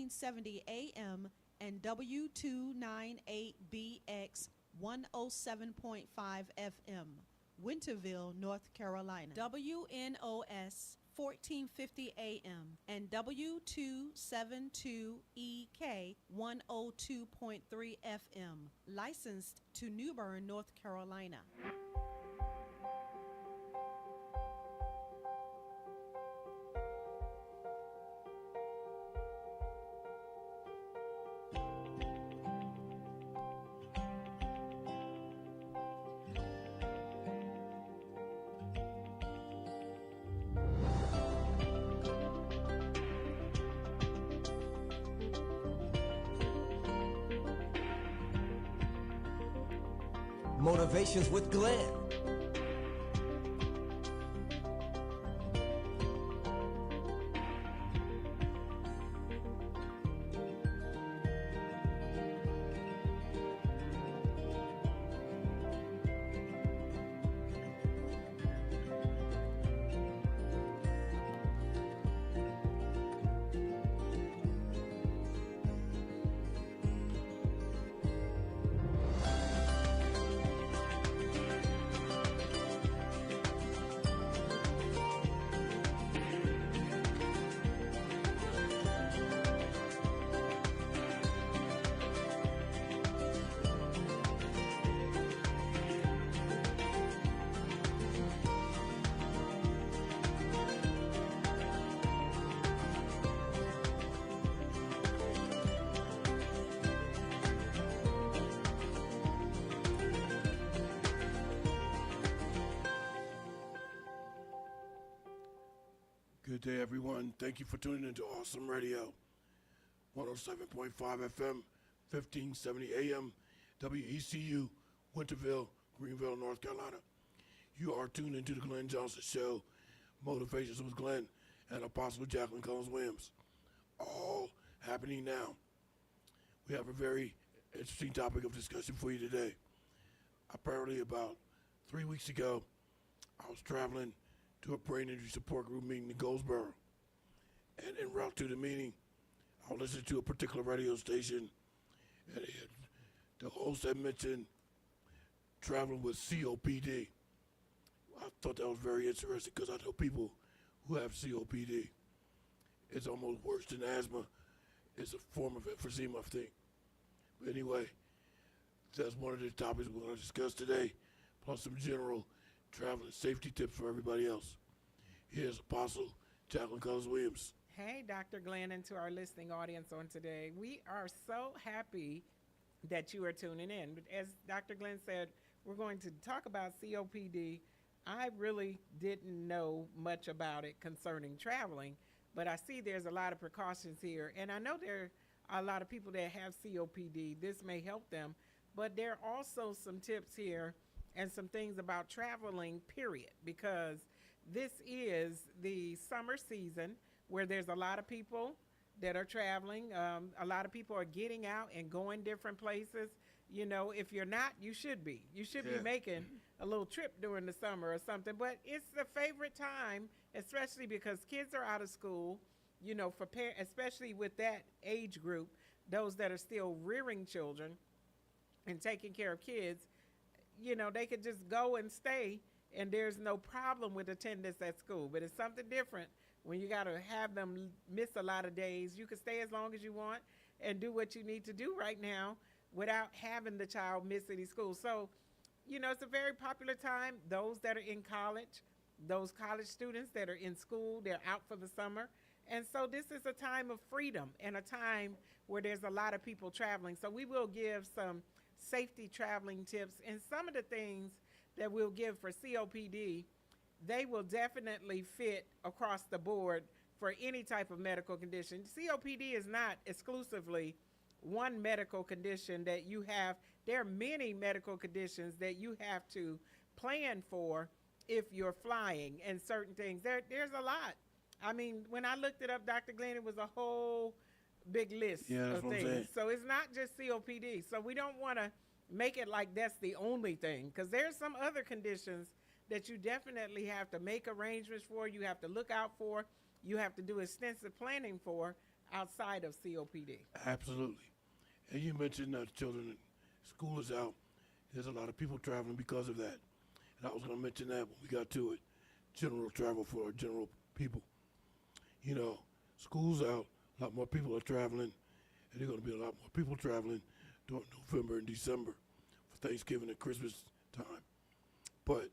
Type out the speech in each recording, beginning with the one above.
1570 AM and W298BX 107.5 FM, Winterville, North Carolina. WNOS 1450 AM and W272EK 102.3 FM, licensed to New Bern, North Carolina. Motivations with Glenn. Good day, everyone. Thank you for tuning into Awesome Radio, 107.5 FM, 1570 AM, WECU, Winterville, Greenville, North Carolina. You are tuned into the Glenn Johnson Show, Motivations with Glenn and Apostle Jacqueline Cullins Williams, all happening now. We have a very interesting topic of discussion for you today. Apparently, about 3 weeks ago, I was traveling to a brain injury support group meeting in Goldsboro. And en route to the meeting, I listened to a particular radio station, and the host had mentioned traveling with COPD. I thought that was very interesting because I know people who have COPD. It's almost worse than asthma. It's a form of emphysema, I think. But anyway, that's one of the topics we're going to discuss today, plus some general travel and safety tips for everybody else. Here's Apostle Jacqueline Cullins Williams. Hey, Dr. Glenn, and to our listening audience on today. We are so happy that you are tuning in. But as Dr. Glenn said, we're going to talk about COPD. I really didn't know much about it concerning traveling, but I see there's a lot of precautions here. And I know there are a lot of people that have COPD. This may help them, but there are also some tips here and some things about traveling, period, because this is the summer season where there's a lot of people that are traveling. A lot of people are getting out and going different places. You know, if you're not, you should be. You should be making a little trip during the summer or something. But it's the favorite time, especially because kids are out of school, you know, for especially with that age group, those that are still rearing children and taking care of kids. You know, they could just go and stay, and there's no problem with attendance at school. But it's something different when you got to have them miss a lot of days. You can stay as long as you want and do what you need to do right now without having the child miss any school. So, you know, it's a very popular time. Those that are in college, those college students that are in school, they're out for the summer. And so this is a time of freedom and a time where there's a lot of people traveling. So we will give some safety traveling tips, and some of the things that we'll give for COPD, they will definitely fit across the board for any type of medical condition. COPD is not exclusively one medical condition that you have. There are many medical conditions that you have to plan for if you're flying and certain things. There's a lot. I mean, when I looked it up, Dr. Glenn, it was a whole big list of things. So it's not just COPD. So we don't want to make it like that's the only thing, because there's some other conditions that you definitely have to make arrangements for, you have to look out for, you have to do extensive planning for. outside of COPD. Absolutely. And you mentioned children, school is out. There's a lot of people traveling because of that. And I was going to mention that when we got to it. General travel for our general people. You know, school's out, a lot more people are traveling, and there's going to be a lot more people traveling during November and December for Thanksgiving and Christmas time. But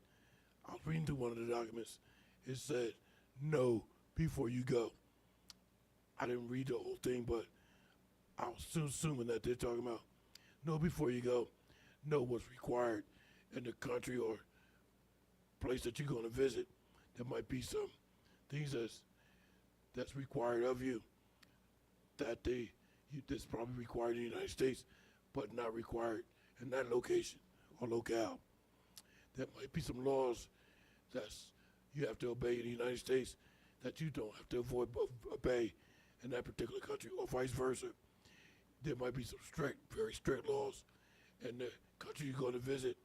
I was reading through one of the documents. It said, know before you go. I didn't read the whole thing, but I was assuming that they're talking about know before you go, know what's required in the country or place that you're going to visit. There might be some things that's required of you that that's probably required in the United States, but not required in that location or locale. There might be some laws that's you have to obey in the United States that you don't have to obey in that particular country, or vice versa. There might be some very strict laws in the country you're going to visit,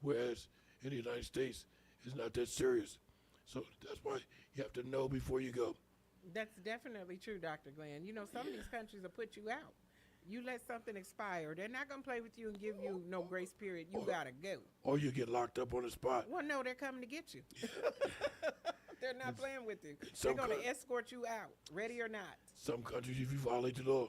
whereas in the United States, it's not that serious. So that's why you have to know before you go. That's definitely true, Dr. Glenn. You know, some of these countries will put you out. You let something expire, they're not going to play with you and give you no grace period. You got to go. Or you get locked up on the spot. Well, no, they're coming to get you. They're not playing with you. They're some going to escort you out, ready or not. Some countries, if you violate the law,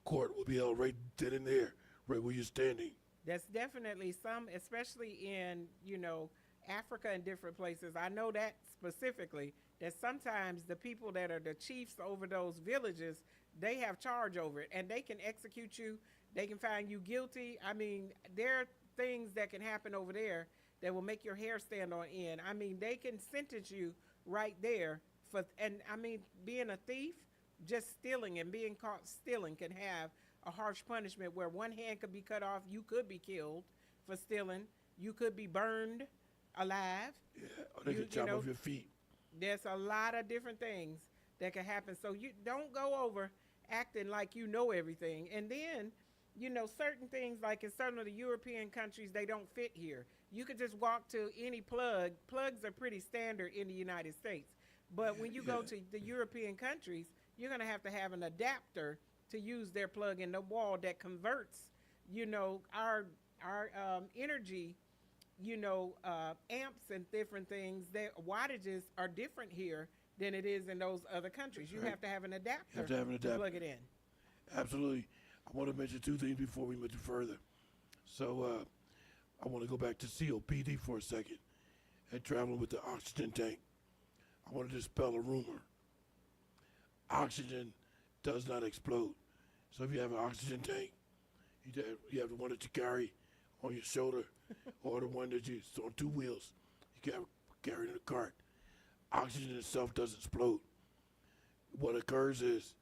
court will be held right then and there, right where you're standing. That's definitely some, especially in, you know, Africa and different places. I know that specifically, that sometimes the people that are the chiefs over those villages, they have charge over it, and they can execute you. They can find you guilty. I mean, there are things that can happen over there that will make your hair stand on end. I mean, they can sentence you right there and I mean, being a thief, just stealing and being caught stealing can have a harsh punishment where one hand could be cut off. You could be killed for stealing. You could be burned alive. Yeah, or they can chop off your feet. There's a lot of different things that can happen. So you don't go over acting like you know everything. And then, you know, certain things, like in certain of the European countries, they don't fit here. You could just walk to any plug. Plugs are pretty standard in the United States. But when you go to the European countries, you're going to have an adapter to use their plug in the wall that converts, you know, our energy, you know, amps and different things. Their wattages are different here than it is in those other countries. You have to have an adapter to plug it in. Absolutely. I want to mention two things before we mention further. So I want to go back to COPD for a second and traveling with the oxygen tank. I want to dispel a rumor. Oxygen does not explode. So if you have an oxygen tank, you have the one that you carry on your shoulder or the one that it's on two wheels. You carry in a cart. Oxygen itself doesn't explode. What occurs is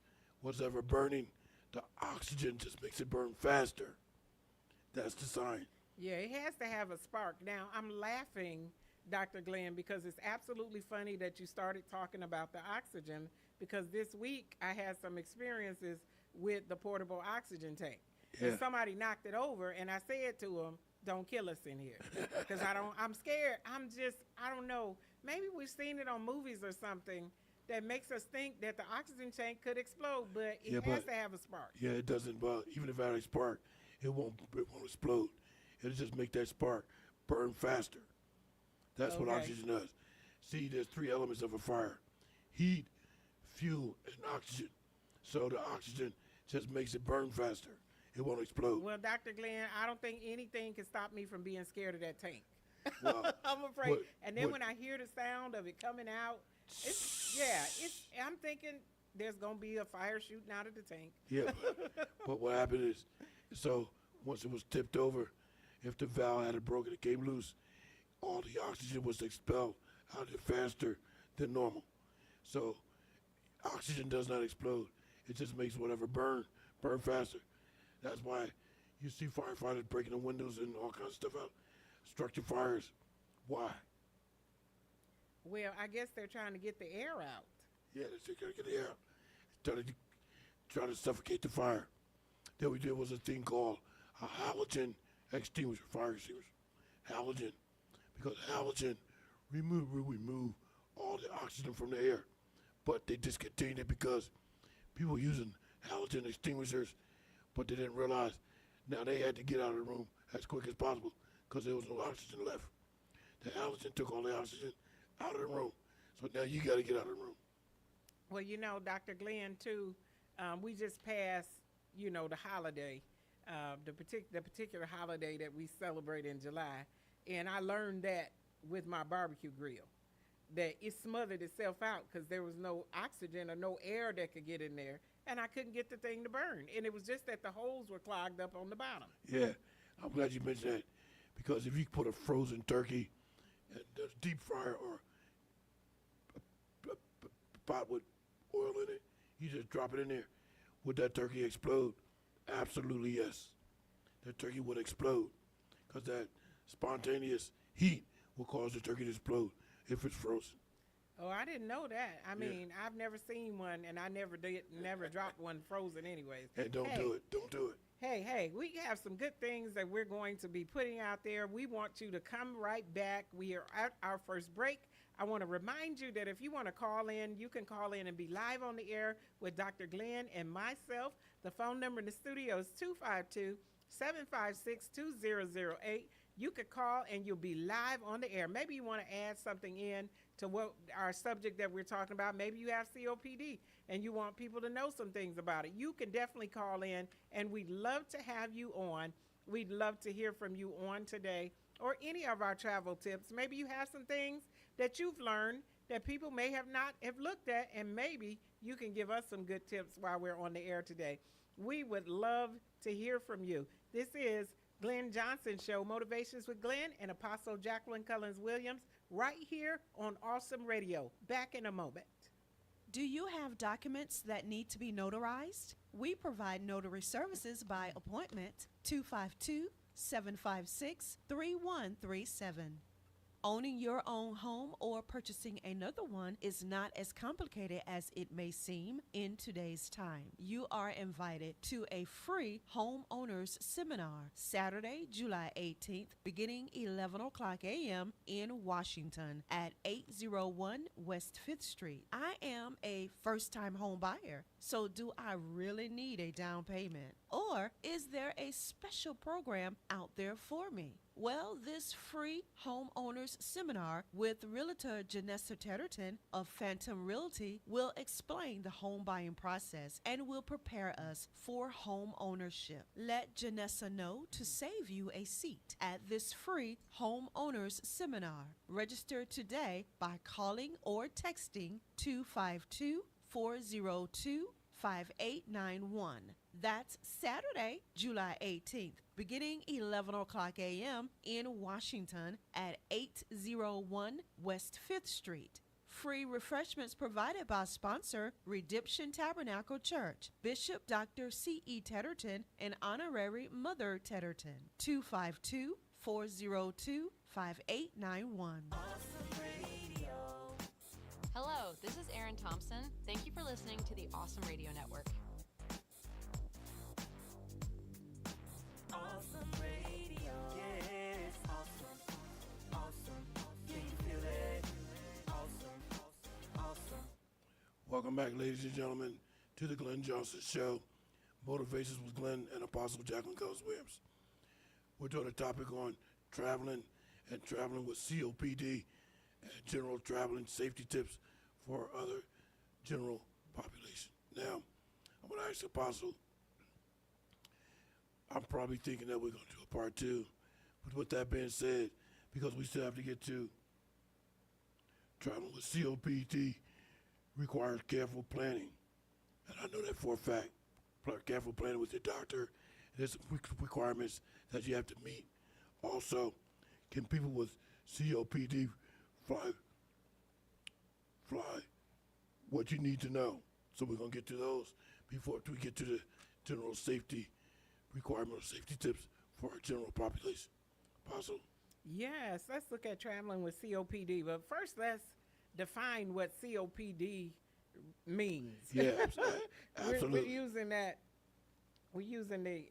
what's ever burning, the oxygen just makes it burn faster. That's the sign. Yeah, it has to have a spark. Now, I'm laughing, Dr. Glenn, because it's absolutely funny that you started talking about the oxygen, because this week I had some experiences with the portable oxygen tank. Yeah. And somebody knocked it over, and I said to him, don't kill us in here, because I'm scared. I don't know. Maybe we've seen it on movies or something that makes us think that the oxygen tank could explode, but it has to have a spark. Yeah, it doesn't. But even if it had a spark, it won't explode. It'll just make that spark burn faster. That's what oxygen does. See, there's three elements of a fire: heat, fuel, and oxygen. So the oxygen just makes it burn faster. It won't explode. Well, Dr. Glenn, I don't think anything can stop me from being scared of that tank. Well, I'm afraid. And then when I hear the sound of it coming out, I'm thinking there's going to be a fire shooting out of the tank. Yeah, but what happened is, so once it was tipped over, if the valve had broken, it came loose, all the oxygen was expelled out of it faster than normal. So oxygen does not explode. It just makes whatever burn faster. That's why you see firefighters breaking the windows and all kinds of stuff out. Structure fires. Why? Well, I guess they're trying to get the air out. Yeah, they're trying to get the air out. Trying to suffocate the fire. Then we did was a thing called a halogen extinguisher, fire extinguisher. Halogen. Because halogen remove all the oxygen from the air. But they discontinued it because people using halogen extinguishers, but they didn't realize now they had to get out of the room as quick as possible because there was no oxygen left. The halogen took all the oxygen out of the room. So now you got to get out of the room. Well, Dr. Glenn, too, we just passed, the holiday, the particular holiday that we celebrate in July. And I learned that with my barbecue grill, that it smothered itself out because there was no oxygen or no air that could get in there. And I couldn't get the thing to burn. And it was just that the holes were clogged up on the bottom. Yeah, I'm glad you mentioned that because if you put a frozen turkey in a deep fryer or a pot with oil in it, you just drop it in there. Would that turkey explode? Absolutely yes. The turkey would explode because that spontaneous heat will cause the turkey to explode if it's frozen. Oh, I didn't know that. I mean, I've never seen one, and I never dropped one frozen anyways. Hey, don't do it. Don't do it. Hey, we have some good things that we're going to be putting out there. We want you to come right back. We are at our first break. I want to remind you that if you want to call in, you can call in and be live on the air with Dr. Glenn and myself. The phone number in the studio is 252-756-2008. You could call and you'll be live on the air. Maybe you want to add something in to what our subject that we're talking about. Maybe you have COPD and you want people to know some things about it. You can definitely call in, and we'd love to have you on. We'd love to hear from you on today or any of our travel tips. Maybe you have some things that you've learned that people may have not have looked at, and maybe you can give us some good tips while we're on the air today. We would love to hear from you. This is Glenn Johnson Show, Motivations with Glenn and Apostle Jacqueline Cullins Williams, right here on Awesome Radio. Back in a moment. Do you have documents that need to be notarized? We provide notary services by appointment. 252-756-3137. Owning your own home or purchasing another one is not as complicated as it may seem in today's time. You are invited to a free homeowners seminar Saturday, July 18th, beginning 11 o'clock a.m. in Washington at 801 West 5th Street. I am a first-time home buyer, so do I really need a down payment? Or is there a special program out there for me? Well, this free homeowners seminar with Realtor Janessa Tetterton of Phantom Realty will explain the home buying process and will prepare us for home ownership. Let Janessa know to save you a seat at this free homeowners seminar. Register today by calling or texting 252-402-5891. That's Saturday, July 18th, beginning 11 o'clock a.m. in Washington at 801 West 5th Street. Free refreshments provided by sponsor Redemption Tabernacle Church, Bishop Dr. C.E. Tetterton, and Honorary Mother Tetterton. 252-402-5891. Hello, this is Erin Thompson. Thank you for listening to the Awesome Radio Network. Awesome Radio. Yeah, it's awesome. Awesome. Can you feel it? Awesome. Awesome. Welcome back, ladies and gentlemen, to the Glenn Johnson Show, Motivations with Glenn and Apostle Jacqueline Cullins Williams. We're doing a topic on traveling and traveling with COPD and general traveling safety tips for other general population. Now, I'm going to ask Apostle, I'm probably thinking that we're going to do a part two. But with that being said, because we still have to get to traveling with COPD requires careful planning. And I know that for a fact. Careful planning with your doctor. There's some requirements that you have to meet. Also, can people with COPD fly? What you need to know. So we're going to get to those before we get to the general safety requirement or safety tips for our general population. Apostle? Yes, let's look at traveling with COPD. But first, let's define what COPD means. Yeah, absolutely. We're using that. We're using the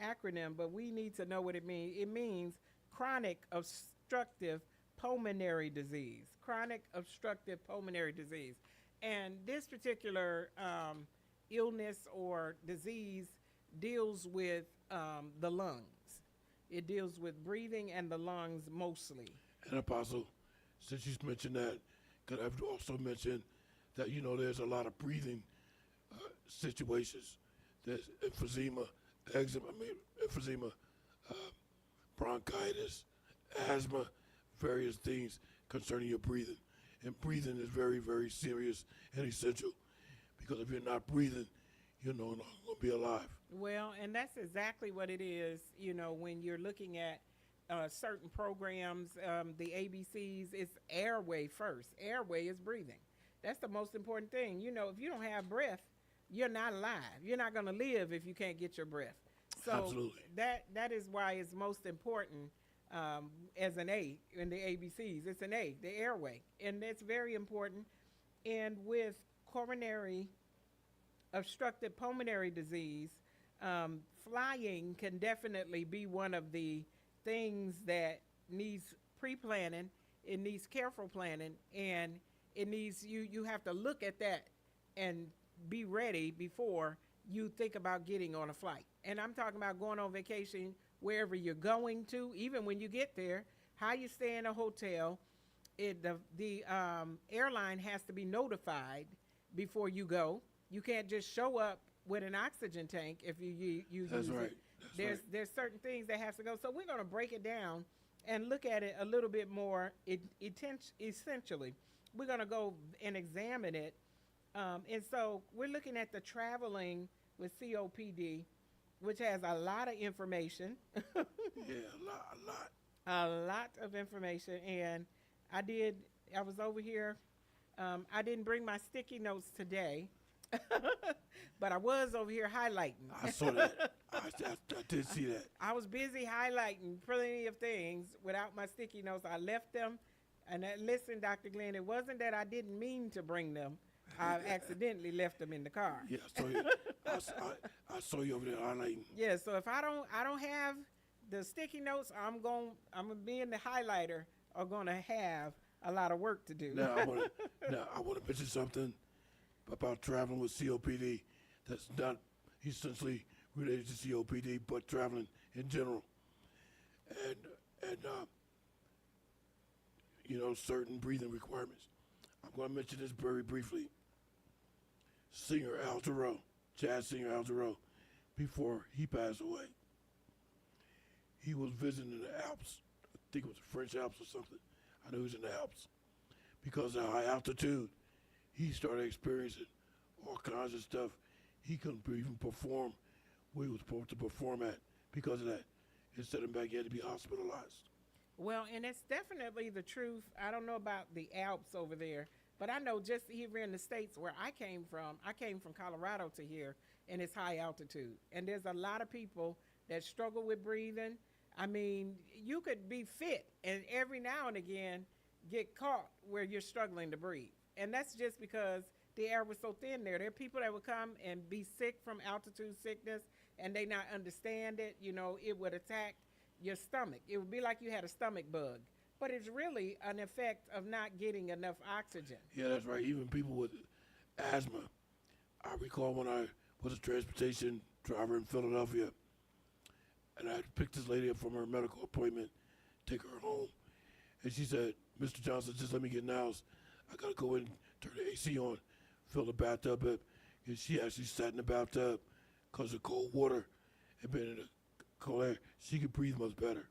acronym, but we need to know what it means. It means chronic obstructive pulmonary disease. Chronic obstructive pulmonary disease. And this particular illness or disease deals with the lungs. It deals with breathing and the lungs mostly. And Apostle, since you mentioned that, could I also mention that, there's a lot of breathing situations. There's emphysema, emphysema, bronchitis, asthma, various things concerning your breathing. And breathing is very, very serious and essential, because if you're not breathing, you're no longer going to be alive. Well, and that's exactly what it is, when you're looking at certain programs, the ABCs, it's airway first. Airway is breathing. That's the most important thing. If you don't have breath, you're not alive. You're not going to live if you can't get your breath. So Absolutely. that is why it's most important as an A in the ABCs. It's an A, the airway. And it's very important. And with coronary obstructive pulmonary disease, flying can definitely be one of the things that needs pre-planning. It needs careful planning, and it needs you have to look at that and be ready before you think about getting on a flight. And I'm talking about going on vacation wherever you're going to, even when you get there, how you stay in a hotel. The airline has to be notified before you go. You can't just show up with an oxygen tank if you use That's right. it. There's certain things that has to go. So we're going to break it down and look at it a little bit more essentially. We're going to go and examine it. And so we're looking at the traveling with COPD, which has a lot of information. Yeah, a lot. A lot of information. And I was over here. I didn't bring my sticky notes today. But I was over here highlighting. I saw that. I did see that. I was busy highlighting plenty of things without my sticky notes. I left them. And listen, Dr. Glenn, it wasn't that I didn't mean to bring them. I accidentally left them in the car. Yeah, I saw you over there highlighting. Yeah, so if I don't have the sticky notes, I'm gonna be in the highlighter are gonna have a lot of work to do. Now I want to mention something about traveling with COPD that's not essentially related to COPD, but traveling in general. And certain breathing requirements. I'm going to mention this very briefly. Singer Al Jarreau, jazz singer Al Jarreau, before he passed away, he was visiting the Alps. I think it was the French Alps or something. I know he was in the Alps. Because of high altitude, he started experiencing all kinds of stuff. He couldn't even perform where he was supposed to perform at because of that. It set him back. He had to be hospitalized. Well, and it's definitely the truth. I don't know about the Alps over there, but I know just here in the States where I came from Colorado to here, and it's high altitude. And there's a lot of people that struggle with breathing. I mean, you could be fit and every now and again get caught where you're struggling to breathe. And that's just because the air was so thin there. There are people that would come and be sick from altitude sickness, and they not understand it. It would attack your stomach. It would be like you had a stomach bug. But it's really an effect of not getting enough oxygen. Yeah, that's right. Even people with asthma. I recall when I was a transportation driver in Philadelphia, and I picked this lady up from her medical appointment, take her home, and she said, "Mr. Johnson, just let me get in the house. I got to go in, turn the AC on, fill the bathtub up." And she actually sat in the bathtub because of cold water and been in the cold air. She could breathe much better.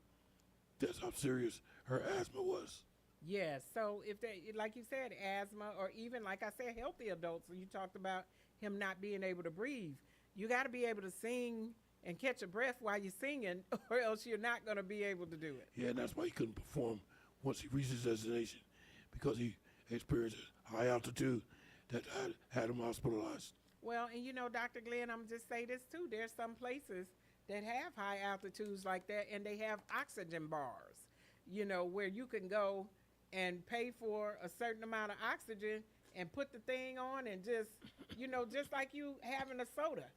That's how serious her asthma was. Yeah, so if they, like you said, asthma, or even, like I said, healthy adults, you talked about him not being able to breathe. You got to be able to sing and catch a breath while you're singing, or else you're not going to be able to do it. Yeah, and that's why he couldn't perform once he reached his destination, because he experienced high altitude that had him hospitalized. Well, and Dr. Glenn, I'm just say this too. There's some places that have high altitudes like that, and they have oxygen bars, where you can go and pay for a certain amount of oxygen and put the thing on and just, just like you having a soda.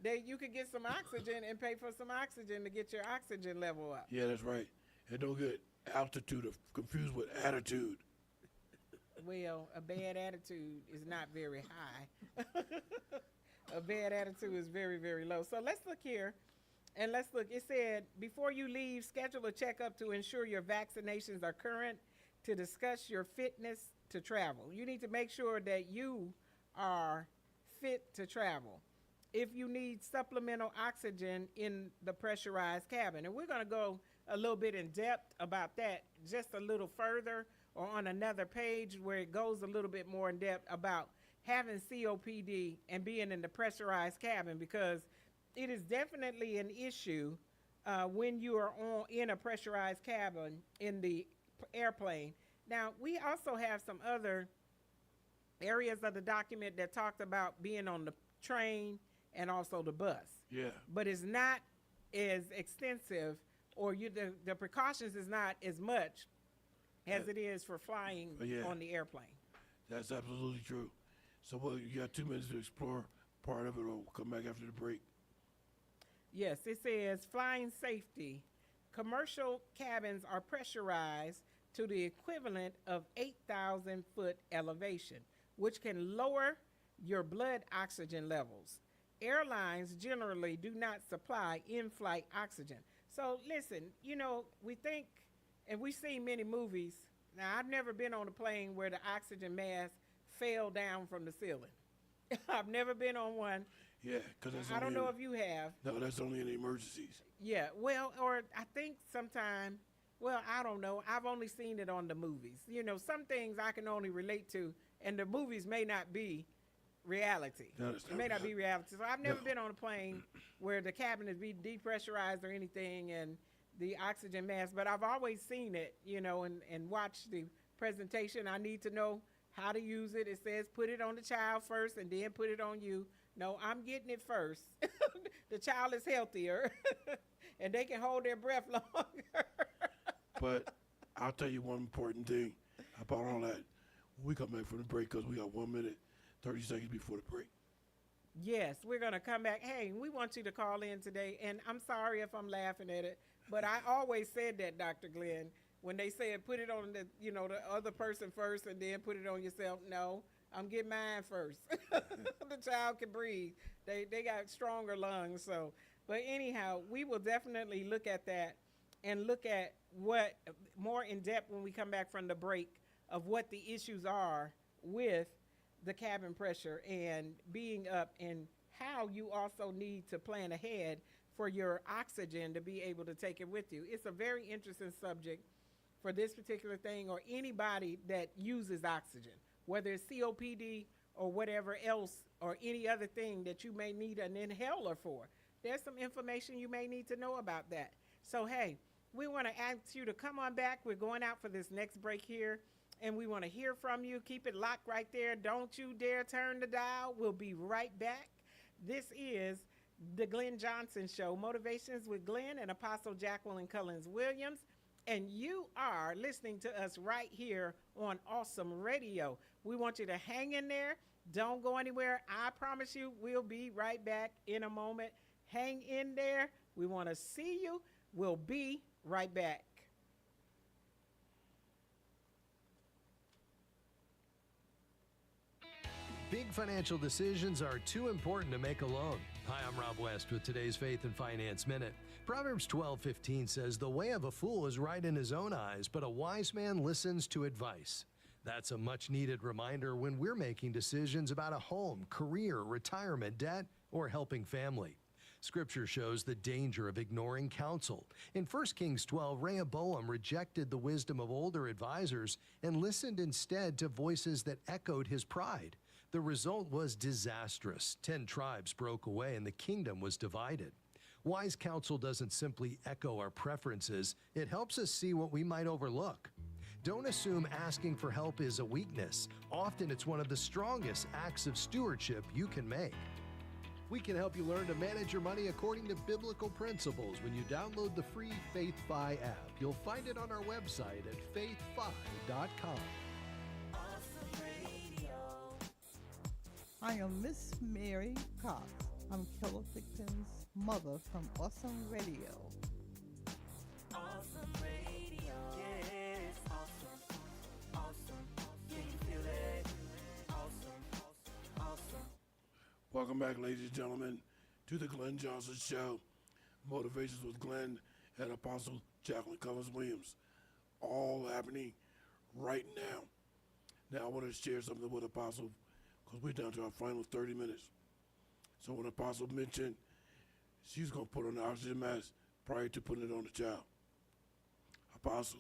You could get some oxygen and pay for some oxygen to get your oxygen level up. Yeah, that's right. And don't get altitude confused with attitude. Well, a bad attitude is not very high. A bad attitude is very, very low. So let's look here. And let's look. It said, before you leave, schedule a checkup to ensure your vaccinations are current, to discuss your fitness to travel. You need to make sure that you are fit to travel. If you need supplemental oxygen in the pressurized cabin, and we're going to go a little bit in depth about that just a little further, or on another page where it goes a little bit more in depth about having COPD and being in the pressurized cabin, because it is definitely an issue when you are in a pressurized cabin in the airplane. Now, we also have some other areas of the document that talked about being on the train and also the bus. Yeah. But it's not as extensive, or the precautions is not as much as it is for flying on the airplane. That's absolutely true. So, well, you got 2 minutes to explore part of it, or we'll come back after the break. Yes, it says flying safety. Commercial cabins are pressurized to the equivalent of 8,000 foot elevation, which can lower your blood oxygen levels. Airlines generally do not supply in-flight oxygen. So listen, you know, we think, and we've seen many movies. Now, I've never been on a plane where the oxygen mask fell down from the ceiling. I've never been on one. Yeah, because that's I don't know if you have. No, that's only in emergencies. Yeah, well, or I think sometime, well, I don't know. I've only seen it on the movies. You know, some things I can only relate to, and the movies may not be reality. No, It may not be reality. So I've never been on a plane where the cabin is being depressurized or anything, and the oxygen mask, but I've always seen it, you know, and watched the presentation. I need to know how to use it. It says put it on the child first and then put it on you. No, I'm getting it first. The child is healthier and they can hold their breath longer. But I'll tell you one important thing about all that. When we come back from the break, because we got 1 minute, 30 seconds before the break. Yes, we're going to come back. Hey, we want you to call in today. And I'm sorry if I'm laughing at it, but I always said that, Dr. Glenn, when they said put it on the, you know, the other person first and then put it on yourself. No, I'm getting mine first. The child can breathe. They got stronger lungs. So, but anyhow, we will definitely look at that and look at what more in depth when we come back from the break of what the issues are with the cabin pressure and being up, and how you also need to plan ahead for your oxygen to be able to take it with you. It's a very interesting subject for this particular thing, or anybody that uses oxygen, whether it's COPD or whatever else, or any other thing that you may need an inhaler for. There's some information you may need to know about that. So, hey, we want to ask you to come on back. We're going out for this next break here, and we want to hear from you. Keep it locked right there. Don't you dare turn the dial. We'll be right back. This is the Glenn Johnson Show, Motivations with Glenn and Apostle Jacqueline Cullins Williams. And you are listening to us right here on Awesome Radio. We want you to hang in there. Don't go anywhere. I promise you we'll be right back in a moment. Hang in there. We want to see you. We'll be right back. Big financial decisions are too important to make alone. Hi, I'm Rob West with today's Faith and Finance Minute. Proverbs 12:15 says, "The way of a fool is right in his own eyes, but a wise man listens to advice." That's a much-needed reminder when we're making decisions about a home, career, retirement, debt, or helping family. Scripture shows the danger of ignoring counsel. In 1 Kings 12, Rehoboam rejected the wisdom of older advisors and listened instead to voices that echoed his pride. The result was disastrous. 10 tribes broke away and the kingdom was divided. Wise counsel doesn't simply echo our preferences, it helps us see what we might overlook. Don't assume asking for help is a weakness. Often it's one of the strongest acts of stewardship you can make. We can help you learn to manage your money according to biblical principles when you download the free FaithFi app. You'll find it on our website at faithfi.com. I am Miss Mary Cox. I'm Keller Dixon's mother from Awesome Radio. Awesome Radio. Yes, awesome. Awesome. Can you feel Welcome back, ladies and gentlemen, to the Glenn Johnson Show. Motivations with Glenn and Apostle Jacqueline Cullins Williams. All happening right now. Now, I want to share something with Apostle because we're down to our final 30 minutes. So when Apostle mentioned she's going to put on the oxygen mask prior to putting it on the child. Apostle,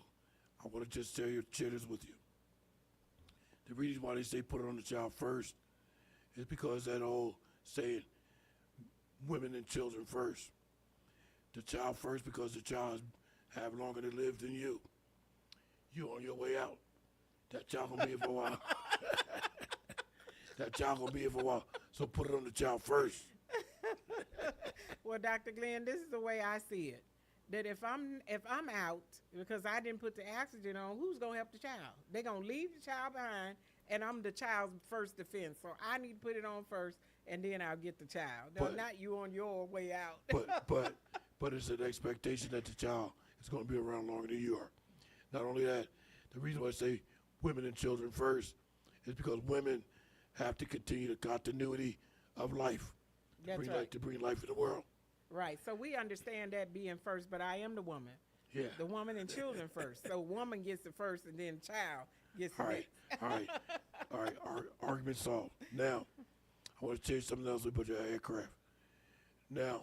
I want to just share this with you. The reason why they say put it on the child first is because that old saying, women and children first. The child first because the child have longer to live than you. You on your way out. That child gonna be here for a while. That child gonna be here for a while. So put it on the child first. Well, Dr. Glenn, this is the way I see it. That if I'm out because I didn't put the oxygen on, who's gonna help the child? They're gonna leave the child behind, and I'm the child's first defense. So I need to put it on first, and then I'll get the child. No, not you on your way out. But it's an expectation that the child is gonna be around longer than you are. Not only that, the reason why I say women and children first is because women have to continue the continuity of life to bring life in the world. Right. So we understand that being first, but I am the woman. Yeah. The woman and children first. So woman gets it first, and then child gets it next. All right. Argument solved. Now, I want to change something else about your aircraft. Now,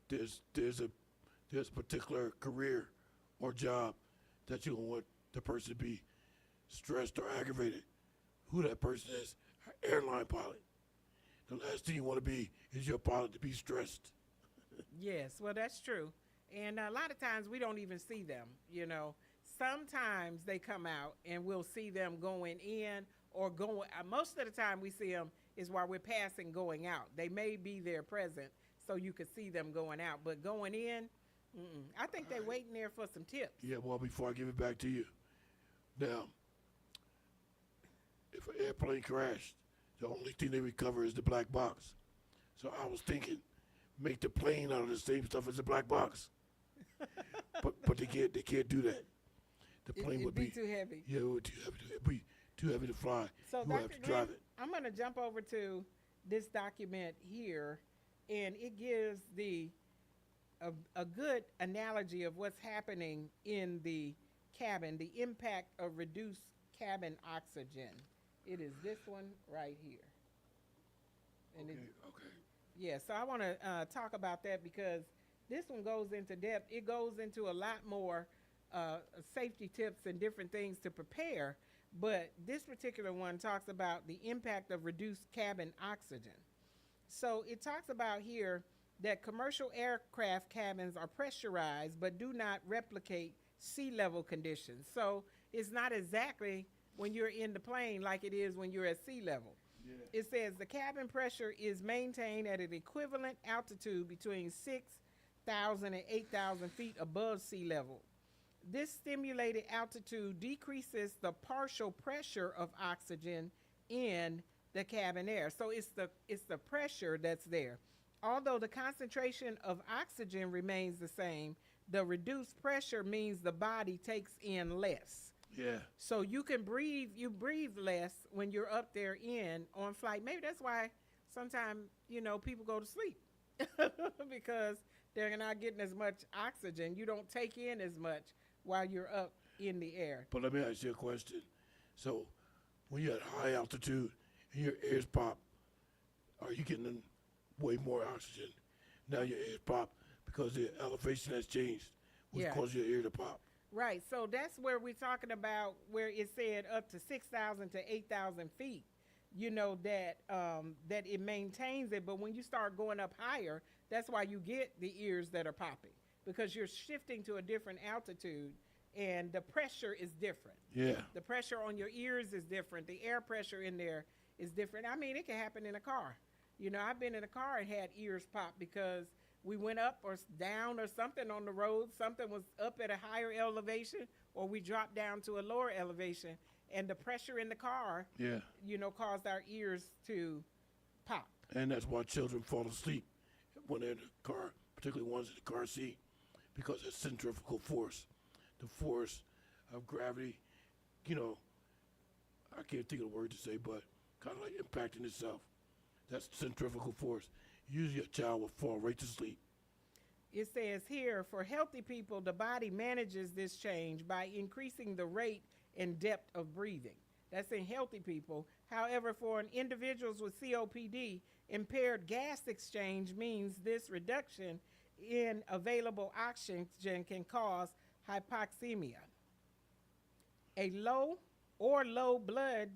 there's a particular career or job that you don't want the person to be stressed or aggravated. Who that person is, an airline pilot. The last thing you want to be is your pilot to be stressed. Yes, well, that's true. And a lot of times we don't even see them, you know. Sometimes they come out and we'll see them going in or going. Most of the time we see them is while we're passing going out. They may be there present so you could see them going out. But going in, I think they're waiting there for some tips. Yeah, well, before I give it back to you. Now, if an airplane crashed, the only thing they recover is the black box. So I was thinking, make the plane out of the same stuff as the black box. but they can't do that. The plane would be too heavy. Yeah, it would be too heavy to fly. So you would have to drive it. I'm going to jump over to this document here, and it gives a good analogy of what's happening in the cabin, the impact of reduced cabin oxygen. It is this one right here. And Okay. yeah, so I want to talk about that because this one goes into depth. It goes into a lot more safety tips and different things to prepare, but this particular one talks about the impact of reduced cabin oxygen. So it talks about here that commercial aircraft cabins are pressurized but do not replicate sea level conditions. So it's not exactly when you're in the plane like it is when you're at sea level. Yeah. It says the cabin pressure is maintained at an equivalent altitude between 6,000 and 8,000 feet above sea level. This stimulated altitude decreases the partial pressure of oxygen in the cabin air. So it's the pressure that's there. Although the concentration of oxygen remains the same, the reduced pressure means the body takes in less. Yeah. So you breathe less when you're up there on flight. Maybe that's why sometimes, people go to sleep because they're not getting as much oxygen. You don't take in as much while you're up in the air. But let me ask you a question. So when you're at high altitude and your ears pop, are you getting way more oxygen? Now your ears pop because the elevation has changed, which causes your ear to pop. Right, so that's where we're talking about where it said up to 6,000 to 8,000 feet, that it maintains it. But when you start going up higher, that's why you get the ears that are popping, because you're shifting to a different altitude and the pressure is different. Yeah. The pressure on your ears is different. The air pressure in there is different. I mean, it can happen in a car. I've been in a car and had ears pop because we went up or down or something on the road. Something was up at a higher elevation, or we dropped down to a lower elevation, and the pressure in the car, caused our ears to pop. And that's why children fall asleep when they're in the car, particularly ones in the car seat, because of centrifugal force, the force of gravity. I can't think of the word to say, but kind of like impacting itself. That's centrifugal force. Usually a child will fall right to sleep. It says here, for healthy people, the body manages this change by increasing the rate and depth of breathing. That's in healthy people. However, for individuals with COPD, impaired gas exchange means this reduction in available oxygen can cause hypoxemia. A lower blood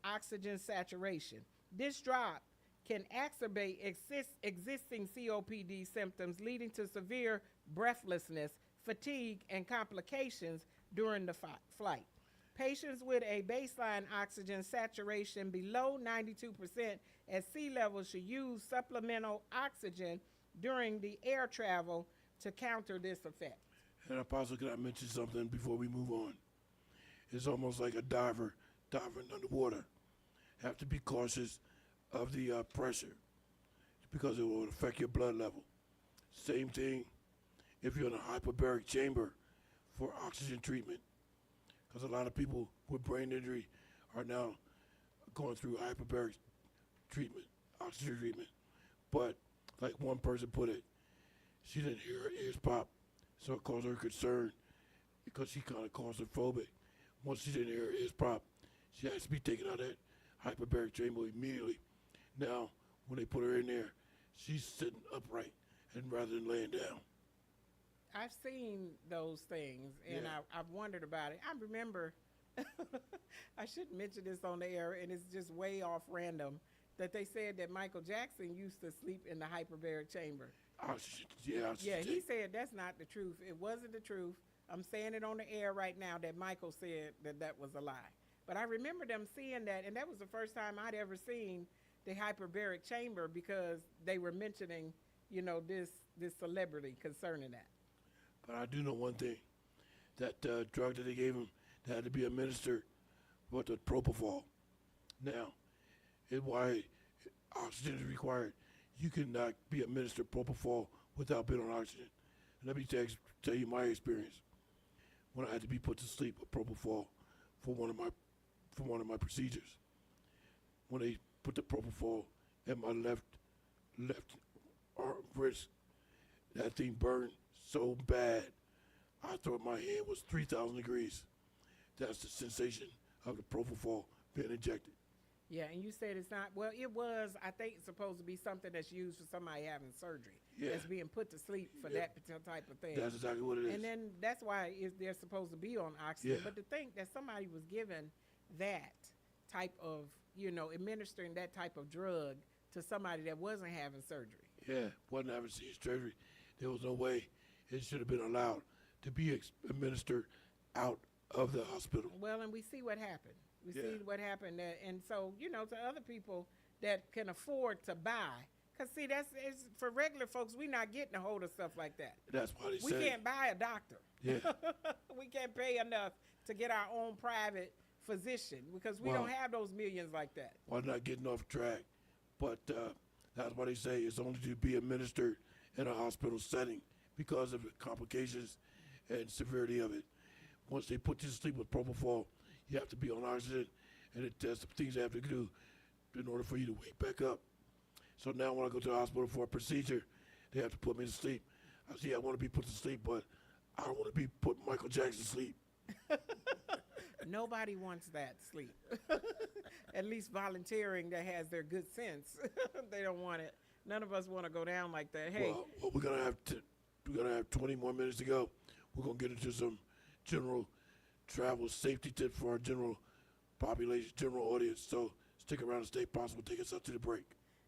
oxygen saturation. This drop can exacerbate existing COPD symptoms, leading to severe breathlessness, fatigue, and complications during the flight. Patients with a baseline oxygen saturation below 92% at sea level should use supplemental oxygen during the air travel to counter this effect. And Apostle, can I mention something before we move on? It's almost like a diver diving underwater. Have to be cautious of the pressure because it will affect your blood level. Same thing if you're in a hyperbaric chamber for oxygen treatment, because a lot of people with brain injury are now going through hyperbaric treatment, oxygen treatment. But like one person put it, she didn't hear her ears pop, so it caused her concern because she kind of claustrophobic. Once she didn't hear her ears pop, she has to be taken out of that hyperbaric chamber immediately. Now, when they put her in there, she's sitting upright and rather than laying down. I've seen those things, and Yeah. I've wondered about it. I remember, I shouldn't mention this on the air, and it's just way off random, that they said that Michael Jackson used to sleep in the hyperbaric chamber. Yeah, he said that's not the truth. It wasn't the truth. I'm saying it on the air right now that Michael said that was a lie. But I remember them seeing that, and that was the first time I'd ever seen the hyperbaric chamber because they were mentioning, this celebrity concerning that. But I do know one thing, that drug that they gave him that had to be administered was the propofol. Now, why oxygen is required. You cannot be administered propofol without being on oxygen. And let me tell you my experience. When I had to be put to sleep with propofol for one of my procedures, when they put the propofol in my left arm wrist, that thing burned so bad. I thought my hand was 3,000 degrees. That's the sensation of the propofol being injected. Yeah, and you said it's not, well, it was, I think it's supposed to be something that's used for somebody having surgery. Yeah. That's being put to sleep for that particular type of thing. That's exactly what it is. And then that's why they're supposed to be on oxygen. Yeah. But to think that somebody was given that type of, administering that type of drug to somebody that wasn't having surgery. Yeah, wasn't having surgery. There was no way it should have been allowed to be administered out of the hospital. Well, and we see what happened. We Yeah. see what happened. And so, to other people that can afford to buy, because see, it's for regular folks, we're not getting a hold of stuff like that. That's why they We say. can't buy a doctor. Yeah. We can't pay enough to get our own private physician because we Well, don't have those millions like that. Well, not getting off track, but that's why they say it's only to be administered in a hospital setting because of the complications and severity of it. Once they put you to sleep with propofol, you have to be on oxygen, and there's some things they have to do in order for you to wake back up. So now when I go to the hospital for a procedure, they have to put me to sleep. I want to be put to sleep, but I don't want to be put Michael Jackson to sleep. Nobody wants that sleep. At least volunteering that has their good sense. They don't want it. None of us want to go down like that. Hey, Well, we're gonna have 20 more minutes to go. We're gonna get into some general travel safety tips for our general population, general audience. So stick around and stay possible. Take us up to the break.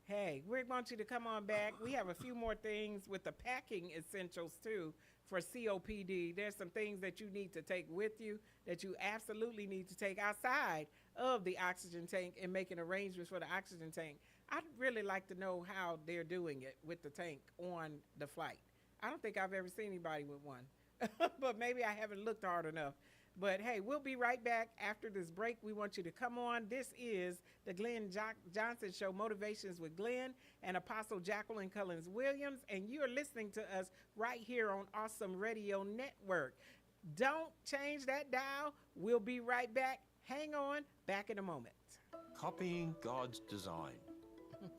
hey, we want you to come on back. We have a few more things with the packing essentials too for COPD. There's some things that you need to take with you that you absolutely need to take outside of the oxygen tank and making arrangements for the oxygen tank. I'd really like to know how they're doing it with the tank on the flight. I don't think I've ever seen anybody with one, but maybe I haven't looked hard enough. But hey, we'll be right back after this break. We want you to come on. This is the Glenn Johnson Show, Motivations with Glenn and Apostle Jacqueline Cullins Williams, and you're listening to us right here on Awesome Radio Network. Don't change that dial. We'll be right back. Hang on. Back in a moment. Copying God's design.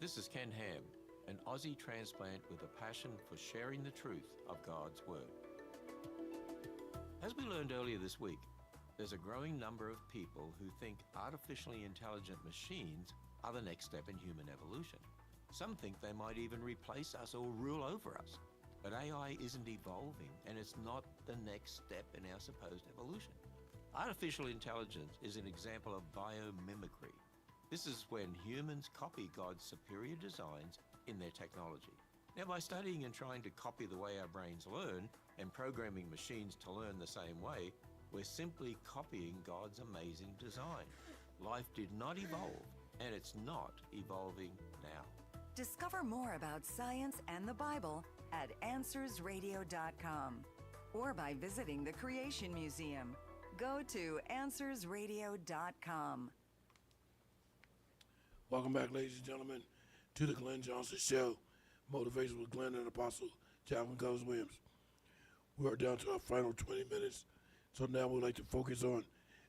This is Ken Ham, an Aussie transplant with a passion for sharing the truth of God's Word. As we learned earlier this week, there's a growing number of people who think artificially intelligent machines are the next step in human evolution. Some think they might even replace us or rule over us. But AI isn't evolving, and it's not the next step in our supposed evolution. Artificial intelligence is an example of biomimicry. This is when humans copy God's superior designs in their technology. Now, by studying and trying to copy the way our brains learn and programming machines to learn the same way, we're simply copying God's amazing design. Life did not evolve, and it's not evolving now. Discover more about science and the Bible at AnswersRadio.com or by visiting the Creation Museum. Go to AnswersRadio.com. Welcome back, ladies and gentlemen, to the Glenn Johnson Show, Motivation with Glenn and Apostle Jacqueline Cullins Williams. We are down to our final 20 minutes, so now we'd like to focus on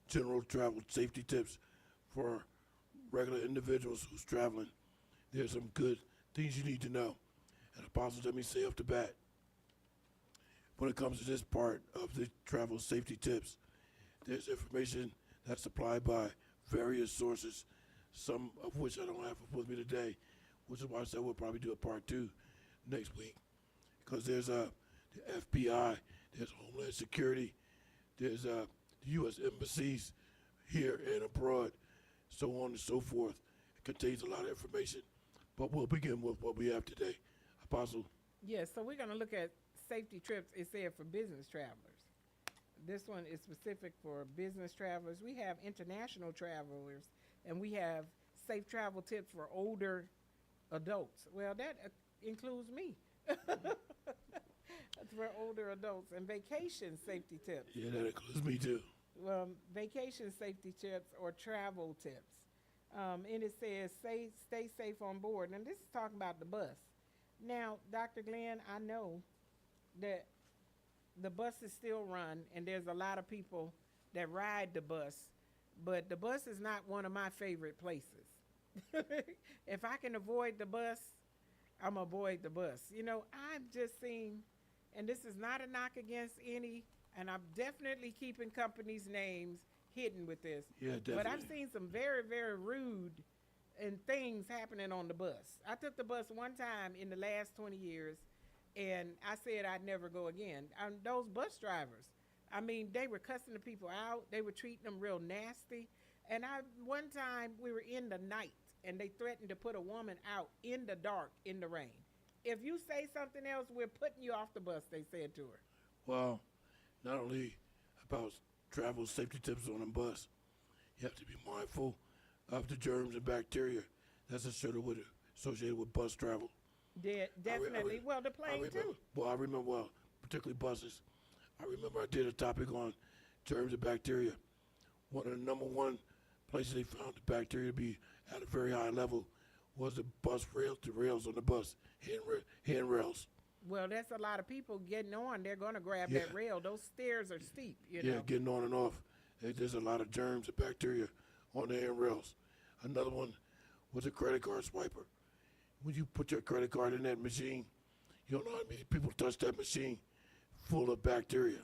general travel safety tips for regular individuals who's traveling. There's some good things you need to know. And Apostles, let me say off the bat, when it comes to this part of the travel safety tips, there's information that's supplied by various sources, some of which I don't have with me today, which is why I said we'll probably do a part 2 next week. Because there's the FBI, there's Homeland Security, there's the U.S. embassies here and abroad, so on and so forth. It contains a lot of information. But we'll begin with what we have today. Apostle. Yes, so we're going to look at safety trips, it said, for business travelers. This one is specific for business travelers. We have international travelers, and we have safe travel tips for older adults. Well, that includes me. That's for older adults. And vacation safety tips. Yeah, that includes me too. Vacation safety tips or travel tips. And it says, stay safe on board. And this is talking about the bus. Now, Dr. Glenn, I know that the buses still run, and there's a lot of people that ride the bus, but the bus is not one of my favorite places. If I can avoid the bus, I'm avoid the bus. You know, I've just seen, and this is not a knock against any, and I'm definitely keeping companies' names hidden with this. Yeah, definitely. But I've seen some very, very rude and things happening on the bus. I took the bus one time in the last 20 years, and I said I'd never go again. Those bus drivers, I mean, they were cussing the people out. They were treating them real nasty. And one time we were in the night, and they threatened to put a woman out in the dark, in the rain. If you say something else, we're putting you off the bus, they said to her. Well, not only about travel safety tips on a bus, you have to be mindful of the germs and bacteria that's associated with bus travel. Definitely. Well, the plane too. Well, I remember, particularly buses. I remember I did a topic on germs and bacteria. One of the number one places they found the bacteria to be at a very high level was the bus rails, the rails on the bus, handrails. Well, that's a lot of people getting on. They're going to grab that rail. Those stairs are steep, you know. Yeah, getting on and off. There's a lot of germs and bacteria on the handrails. Another one was a credit card swiper. When you put your credit card in that machine, you don't know how many people touch that machine full of bacteria.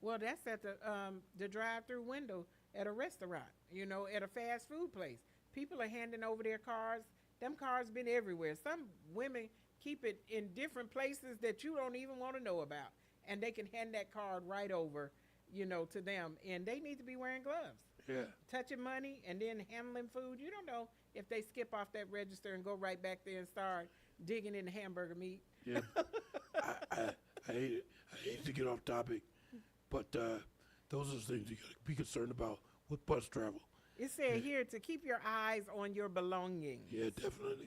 Well, that's at the drive-through window at a restaurant, you know, at a fast food place. People are handing over their cards. Them cards been everywhere. Some women keep it in different places that you don't even want to know about. And they can hand that card right over, you know, to them. And they need to be wearing gloves. Yeah. Touching money and then handling food. You don't know if they skip off that register and go right back there and start digging in the hamburger meat. Yeah. I hate it. I hate to get off topic, but those are the things you got to be concerned about with bus travel. It said here to keep your eyes on your belongings. Yeah,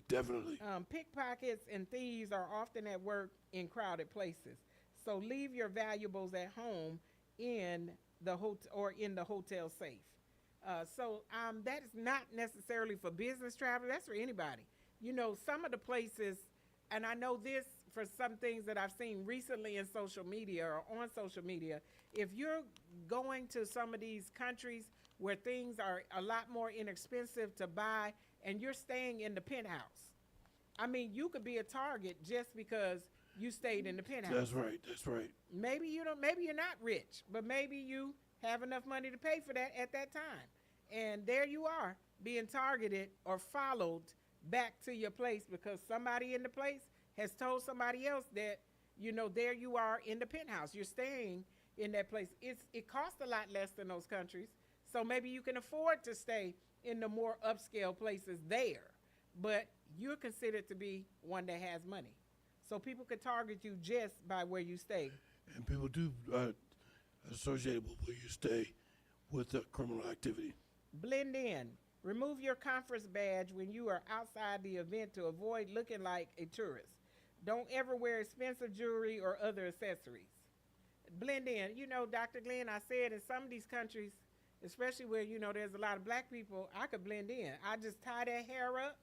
definitely. Pickpockets and thieves are often at work in crowded places. So leave your valuables at home in the hotel safe. So that is not necessarily for business travel. That's for anybody. You know, some of the places, and I know this for some things that I've seen recently in social media or on social media, if you're going to some of these countries where things are a lot more inexpensive to buy, and you're staying in the penthouse. I mean, you could be a target just because you stayed in the penthouse. That's right. That's right. Maybe you don't. Maybe you're not rich, but maybe you have enough money to pay for that at that time. And there you are, being targeted or followed back to your place because somebody in the place has told somebody else that, there you are in the penthouse. You're staying in that place. It costs a lot less than those countries, so maybe you can afford to stay in the more upscale places there. But you're considered to be one that has money. So people could target you just by where you stay. And people do associate with where you stay with the criminal activity. Blend in. Remove your conference badge when you are outside the event to avoid looking like a tourist. Don't ever wear expensive jewelry or other accessories. Blend in. Dr. Glenn, I said in some of these countries, especially where, there's a lot of black people, I could blend in. I just tie that hair up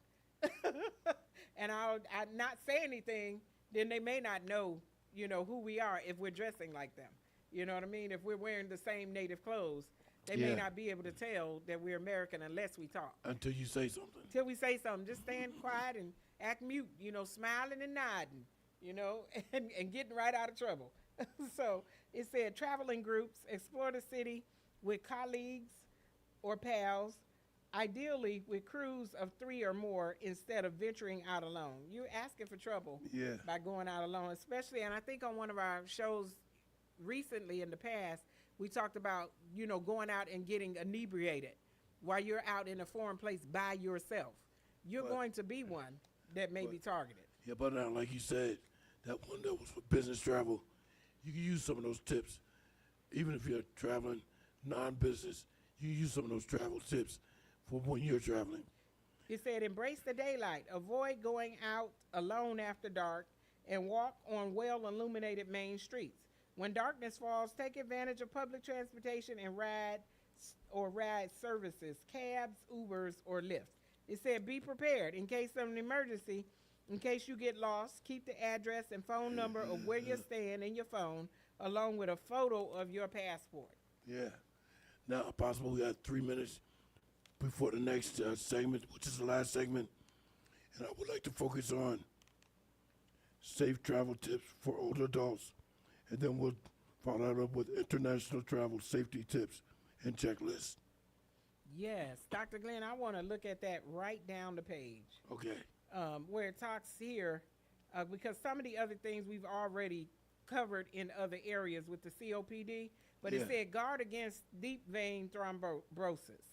and I not say anything, then they may not know, who we are if we're dressing like them. You know what I mean? If we're wearing the same native clothes, they may not be able to tell that we're American unless we talk. Until you say something. Till we say something. Just stand quiet and act mute, smiling and nodding, and getting right out of trouble. So it said travel in groups, explore the city with colleagues or pals, ideally with crews of 3 or more instead of venturing out alone. You're asking for trouble by going out alone, especially, and I think on one of our shows recently in the past, we talked about, going out and getting inebriated while you're out in a foreign place by yourself. You're going to be one that may be targeted. Yeah, but now, like you said, that one that was for business travel, you can use some of those tips. Even if you're traveling non-business, you can use some of those travel tips for when you're traveling. It said, embrace the daylight. Avoid going out alone after dark and walk on well-illuminated main streets. When darkness falls, take advantage of public transportation and ride services, cabs, Ubers, or Lyfts. It said, be prepared in case of an emergency. In case you get lost, keep the address and phone number of where you're staying in your phone, along with a photo of your passport. Yeah. Now, Apostle, we got 3 minutes before the next segment, which is the last segment. And I would like to focus on safe travel tips for older adults. And then we'll follow that up with international travel safety tips and checklists. Yes. Dr. Glenn, I want to look at that right down the page. Okay. Where it talks here, because some of the other things we've already covered in other areas with the COPD, but it said guard against deep vein thrombosis.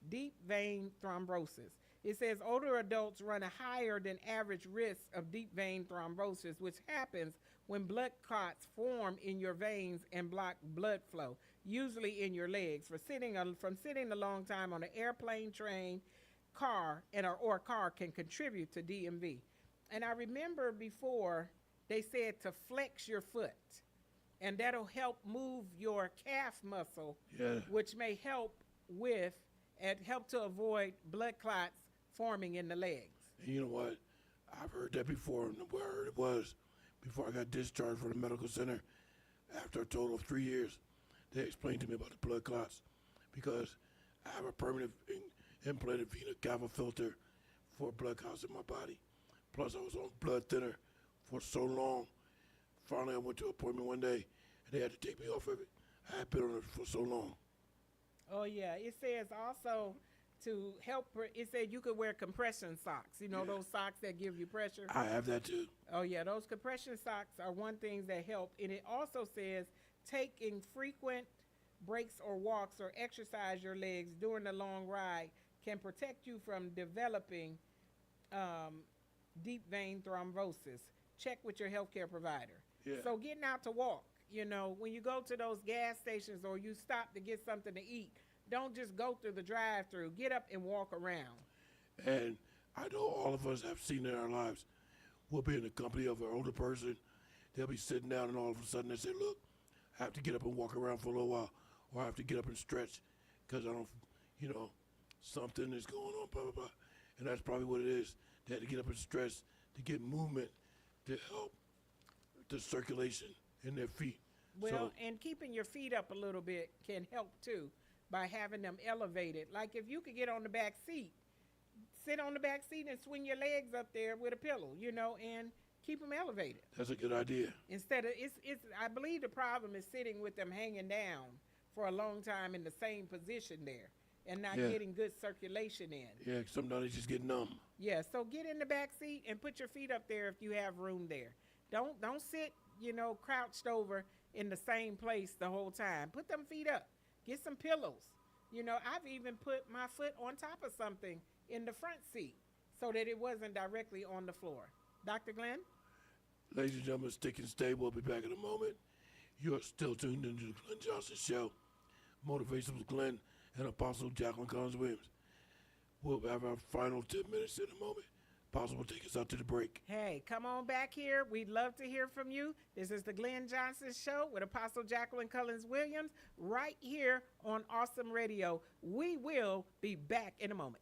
Deep vein thrombosis. It says older adults run a higher than average risk of deep vein thrombosis, which happens when blood clots form in your veins and block blood flow, usually in your legs. From sitting a long time on an airplane, train, car, or car can contribute to DMV. And I remember before they said to flex your foot, and that'll help move your calf muscle, which may help to avoid blood clots forming in the legs. And you know what? I've heard that before, and where I heard it was before I got discharged from the medical center. After a total of 3 years, they explained to me about the blood clots because I have a permanent implanted vena cava filter for blood clots in my body. Plus, I was on blood thinner for so long. Finally, I went to an appointment one day, and they had to take me off of it. I had been on it for so long. Oh, yeah. It says also to help, it said you could wear compression socks. Those socks that give you pressure. I have that, too. Oh, yeah. Those compression socks are one thing that help. And it also says taking frequent breaks or walks or exercise your legs during the long ride can protect you from developing deep vein thrombosis. Check with your healthcare provider. Yeah. So getting out to walk, when you go to those gas stations or you stop to get something to eat, don't just go through the drive-through. Get up and walk around. And I know all of us have seen in our lives, we'll be in the company of an older person. They'll be sitting down and all of a sudden they say, look, I have to get up and walk around for a little while, or I have to get up and stretch because I don't, something is going on, blah, blah, blah. And that's probably what it is. They had to get up and stretch to get movement to help the circulation in their feet. Well, and keeping your feet up a little bit can help too, by having them elevated. Like if you could get on the back seat, sit on the back seat and swing your legs up there with a pillow, and keep them elevated. That's a good idea. Instead of, I believe the problem is sitting with them hanging down for a long time in the same position there and not getting good circulation in. Yeah, sometimes they just get numb. Yeah, so get in the back seat and put your feet up there if you have room there. Don't sit, crouched over in the same place the whole time. Put them feet up. Get some pillows. I've even put my foot on top of something in the front seat so that it wasn't directly on the floor. Dr. Glenn? Ladies and gentlemen, stick and stay. We'll be back in a moment. You're still tuned into the Glenn Johnson Show. Motivation with Glenn and Apostle Jacqueline Cullins Williams. We'll have our final 10 minutes in a moment. Apostle will take us out to the break. Hey, come on back here. We'd love to hear from you. This is the Glenn Johnson Show with Apostle Jacqueline Cullins Williams right here on Awesome Radio. We will be back in a moment.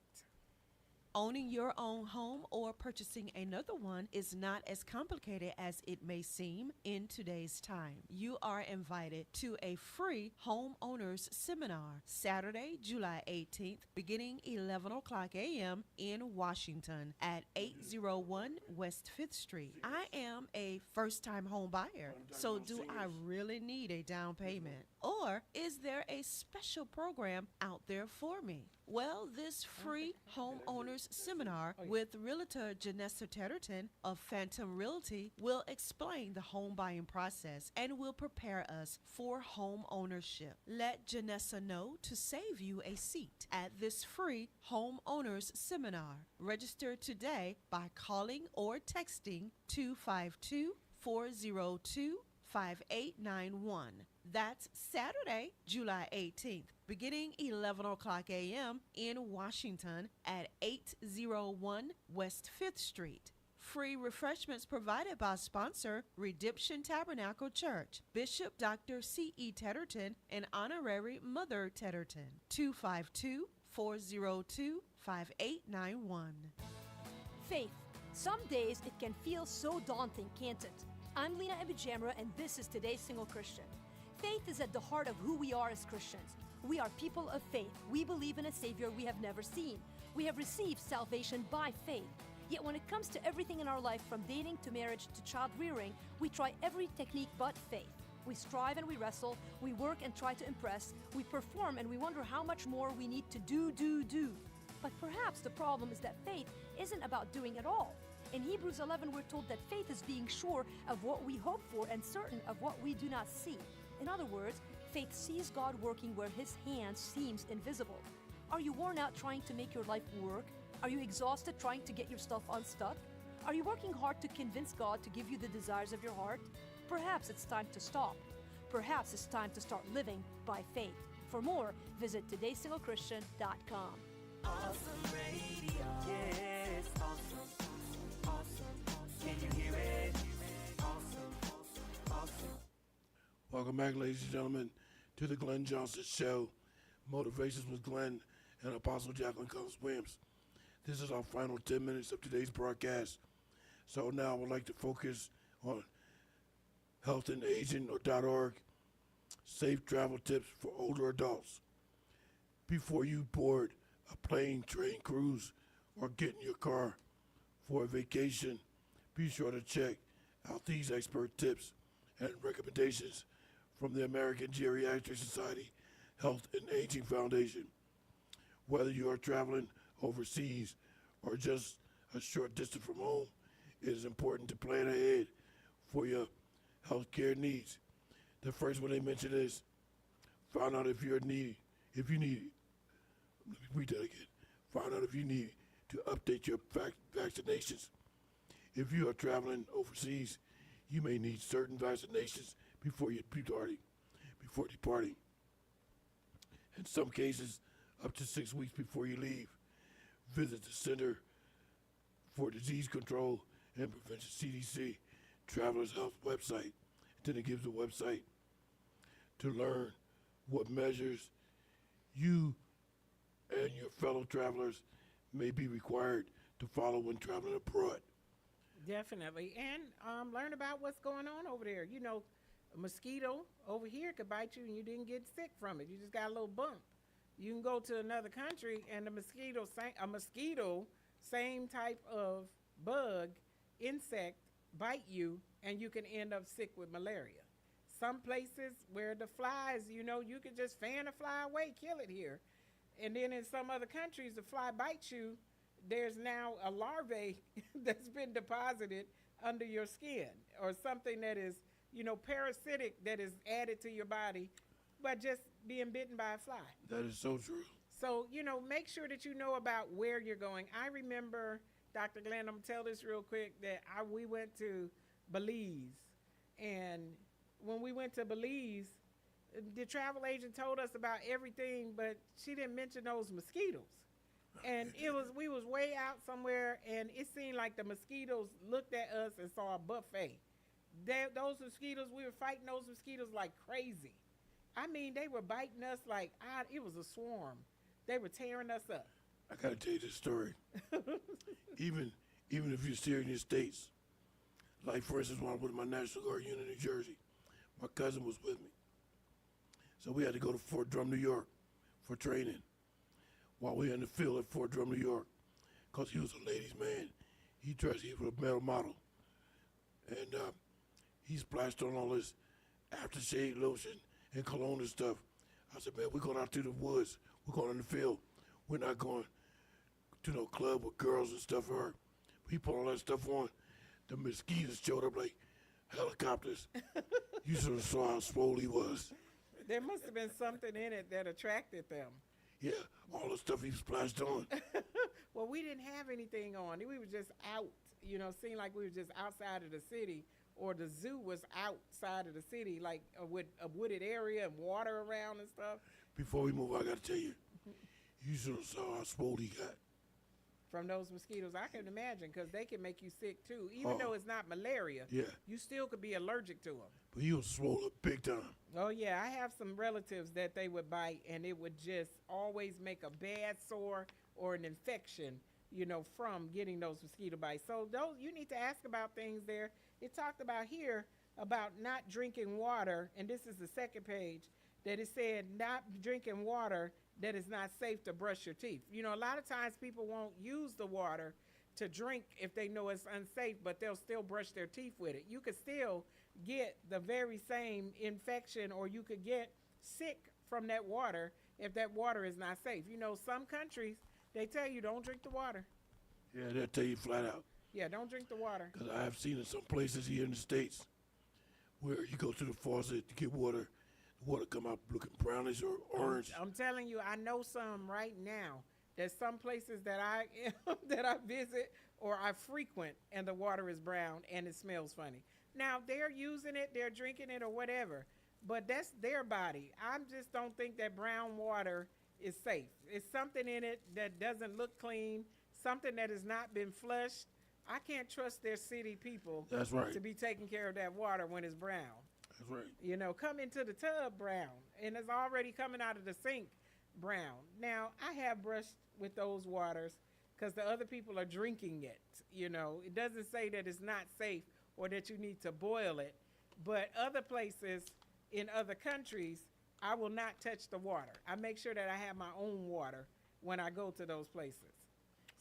Owning your own home or purchasing another one is not as complicated as it may seem in today's time. You are invited to a free homeowners seminar Saturday, July 18th, beginning 11 o'clock a.m. in Washington at 801 West 5th Street. I am a first-time home buyer, so do I really need a down payment? Or is there a special program out there for me? Well, this free homeowners seminar with Realtor Janessa Tetterton of Phantom Realty will explain the home buying process and will prepare us for home ownership. Let Janessa know to save you a seat at this free homeowners seminar. Register today by calling or texting 252-402-5891. That's Saturday, July 18th, beginning 11 o'clock a.m. in Washington at 801 West 5th Street. Free refreshments provided by sponsor Redemption Tabernacle Church, Bishop Dr. C.E. Tetterton, and Honorary Mother Tetterton. 252-402-5891. Faith. Some days it can feel so daunting, can't it? I'm Lena Abijamra, and this is Today's Single Christian. Faith is at the heart of who we are as Christians. We are people of faith. We believe in a Savior we have never seen. We have received salvation by faith. Yet when it comes to everything in our life, from dating to marriage to child rearing, we try every technique but faith. We strive and we wrestle, we work and try to impress, we perform and we wonder how much more we need to do. But perhaps the problem is that faith isn't about doing at all. In Hebrews 11, we're told that faith is being sure of what we hope for and certain of what we do not see. In other words, faith sees God working where His hand seems invisible. Are you worn out trying to make your life work? Are you exhausted trying to get your stuff unstuck? Are you working hard to convince God to give you the desires of your heart? Perhaps it's time to stop. Perhaps it's time to start living by faith. For more, visit todaysinglechristian.com. Awesome Radio. Yes, awesome. Awesome. Can you hear it? Awesome. Awesome. Welcome back, ladies and gentlemen, to the Glenn Johnson Show. Motivations with Glenn and Apostle Jacqueline Cullins Williams. This is our final 10 minutes of today's broadcast. So now I would like to focus on healthandaging.org, safe travel tips for older adults. Before you board a plane, train, cruise, or get in your car for a vacation, be sure to check out these expert tips and recommendations from the American Geriatric Society Health and Aging Foundation. Whether you are traveling overseas or just a short distance from home, it is important to plan ahead for your health care needs. The first one they mention is find out if you need, let me read that again. Find out if you need to update your vaccinations. If you are traveling overseas, you may need certain vaccinations before departing. In some cases, up to 6 weeks before you leave, visit the Center for Disease Control and Prevention, CDC, Travelers Health website. Then it gives a website to learn what measures you and your fellow travelers may be required to follow when traveling abroad. Definitely. And learn about what's going on over there. A mosquito over here could bite you and you didn't get sick from it. You just got a little bump. You can go to another country and a mosquito, same type of bug, insect, bite you, and you can end up sick with malaria. Some places where the flies, you can just fan a fly away, kill it here. And then in some other countries, the fly bites you, there's now a larvae that's been deposited under your skin, or something that is, parasitic, that is added to your body by just being bitten by a fly. That is so true. So, make sure that you know about where you're going. I remember, Dr. Glenn, I'm going to tell this real quick, that we went to Belize. And when we went to Belize, the travel agent told us about everything, but she didn't mention those mosquitoes. And we was way out somewhere, and it seemed like the mosquitoes looked at us and saw a buffet. Those mosquitoes, we were fighting those mosquitoes like crazy. I mean, they were biting us like, it was a swarm. They were tearing us up. I got to tell you this story. even if you're still in the States, like, for instance, when I was with my National Guard unit in New Jersey, my cousin was with me. So we had to go to Fort Drum, New York for training while we were in the field at Fort Drum, New York, because he was a ladies' man. He was a male model. And he splashed on all this aftershave lotion and cologne and stuff. I said, man, we're going out to the woods. We're going in the field. We're not going to no club with girls and stuff. He put all that stuff on. The mosquitoes showed up like helicopters. You should have saw how swole he was. There must have been something in it that attracted them. Yeah, all the stuff he splashed on. Well, we didn't have anything on. We were just out, seemed like we were just outside of the city, or the zoo was outside of the city, like with a wooded area and water around and stuff. Before we move, I got to tell you, you should have saw how swole he got. From those mosquitoes, I can imagine, because they can make you sick too. Even though it's not malaria, you still could be allergic to them. But he was swollen big time. Oh, yeah. I have some relatives that they would bite, and it would just always make a bad sore or an infection, from getting those mosquito bites. So you need to ask about things there. It talked about here about not drinking water, and this is the second page, that it said not drinking water that is not safe to brush your teeth. A lot of times people won't use the water to drink if they know it's unsafe, but they'll still brush their teeth with it. You could still get the very same infection, or you could get sick from that water if that water is not safe. Some countries, they tell you don't drink the water. Yeah, they'll tell you flat out. Yeah, don't drink the water. Because I have seen in some places here in the States where you go to the faucet to get water, the water come out looking brownish or orange. I'm telling you, I know some right now. There's some places that I that I visit or I frequent, and the water is brown and it smells funny. Now, they're using it, they're drinking it or whatever, but that's their body. I just don't think that brown water is safe. It's something in it that doesn't look clean, something that has not been flushed. I can't trust their city people to be taking care of that water when it's brown. That's right. Come into the tub brown, and it's already coming out of the sink brown. Now, I have brushed with those waters because the other people are drinking it. It doesn't say that it's not safe or that you need to boil it, but other places in other countries, I will not touch the water. I make sure that I have my own water when I go to those places.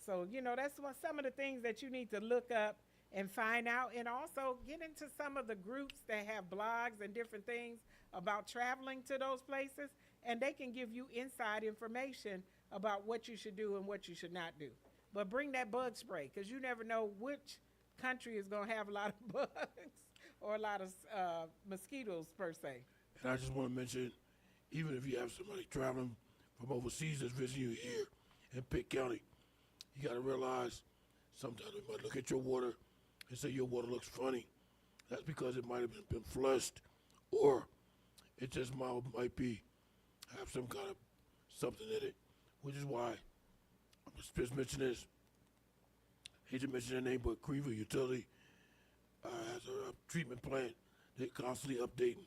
So, that's some of the things that you need to look up and find out, and also get into some of the groups that have blogs and different things about traveling to those places, and they can give you inside information about what you should do and what you should not do. But bring that bug spray, because you never know which country is going to have a lot of bugs or a lot of mosquitoes per se. And I just want to mention, even if you have somebody traveling from overseas that's visiting you here in Pitt County, you got to realize sometimes they might look at your water and say your water looks funny. That's because it might have been flushed, or it just might have some kind of something in it, which is why I'm just mentioning this. Hate to mention their name, but Greenville Utility has a treatment plant they're constantly updating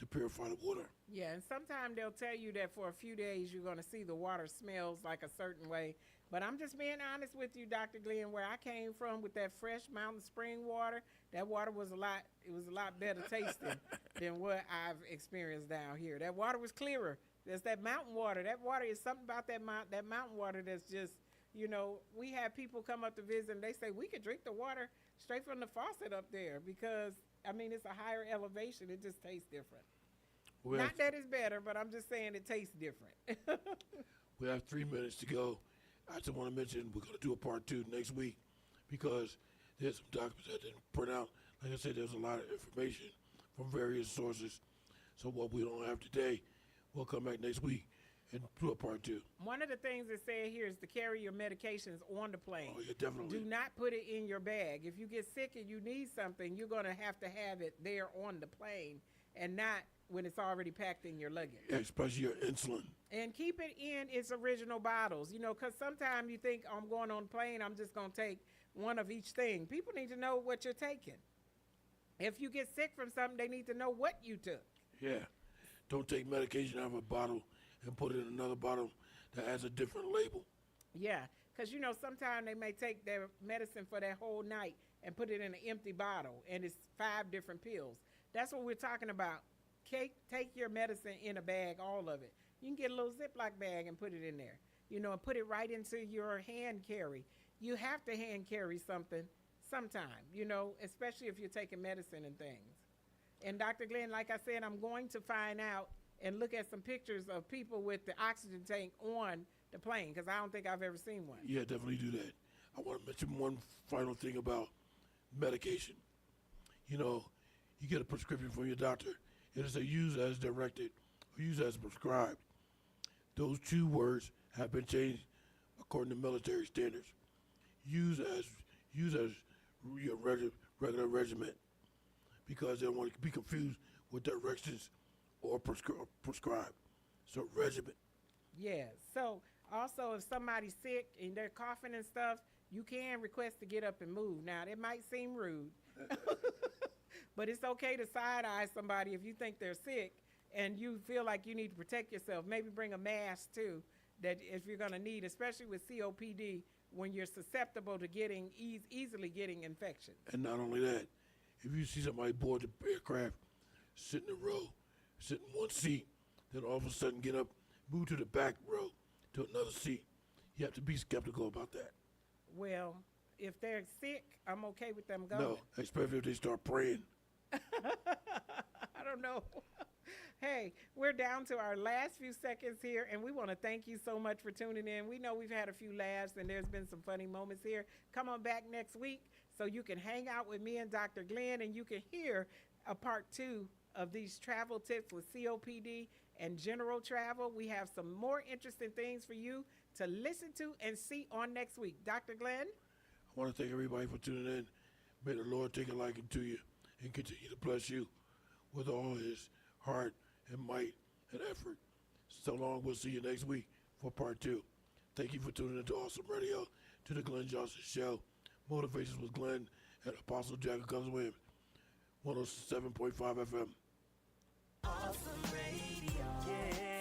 to purify the water. Yeah, and sometimes they'll tell you that for a few days you're going to see the water smells like a certain way. But I'm just being honest with you, Dr. Glenn, where I came from with that fresh mountain spring water, that water was a lot better tasting than what I've experienced down here. That water was clearer. There's that mountain water. That water is something about that mountain water that's just, you know, we have people come up to visit and they say, we could drink the water straight from the faucet up there because, I mean, it's a higher elevation. It just tastes different. Not that it's better, but I'm just saying it tastes different. We have 3 minutes to go. I just want to mention we're going to do a part 2 next week because there's some documents that didn't print out. Like I said, there's a lot of information from various sources. So what we don't have today, we'll come back next week and do a part 2. One of the things it said here is to carry your medications on the plane. Oh, yeah, definitely. Do not put it in your bag. If you get sick and you need something, you're going to have it there on the plane and not when it's already packed in your luggage. Yeah, especially your insulin. And keep it in its original bottles, you know, because sometimes you think, I'm going on the plane, I'm just going to take one of each thing. People need to know what you're taking. If you get sick from something, they need to know what you took. Yeah. Don't take medication out of a bottle and put it in another bottle that has a different label. Yeah, because, you know, sometimes they may take their medicine for that whole night and put it in an empty bottle, and it's 5 different pills. That's what we're talking about. Take your medicine in a bag, all of it. You can get a little Ziploc bag and put it in there, you know, and put it right into your hand carry. You have to hand carry something sometime, you know, especially if you're taking medicine and things. And Dr. Glenn, like I said, I'm going to find out and look at some pictures of people with the oxygen tank on the plane because I don't think I've ever seen one. Yeah, definitely do that. I want to mention one final thing about medication. You know, you get a prescription from your doctor. It is a use as directed or use as prescribed. Those 2 words have been changed according to military standards. Use as your regular regimen because they don't want to be confused with directions or prescribed. So regimen. Yeah. So also if somebody's sick and they're coughing and stuff, you can request to get up and move. Now, it might seem rude. But it's okay to side-eye somebody if you think they're sick and you feel like you need to protect yourself. Maybe bring a mask, too, that if you're going to need, especially with COPD, when you're susceptible to easily getting infections. And not only that, if you see somebody board the aircraft, sit in a row, sit in one seat, then all of a sudden get up, move to the back row to another seat, you have to be skeptical about that. Well, if they're sick, I'm okay with them going. No, especially if they start praying. I don't know. Hey, we're down to our last few seconds here, and we want to thank you so much for tuning in. We know we've had a few laughs, and there's been some funny moments here. Come on back next week so you can hang out with me and Dr. Glenn, and you can hear a part 2 of these travel tips with COPD and general travel. We have some more interesting things for you to listen to and see on next week. Dr. Glenn? I want to thank everybody for tuning in. May the Lord take a liking to you and continue to bless you with all his heart and might and effort. So long, we'll see you next week for part 2. Thank you for tuning into Awesome Radio, to the Glenn Johnson Show. Motivations with Glenn and Apostle Jacqueline Williams, 107.5 FM. Awesome Radio. Yeah.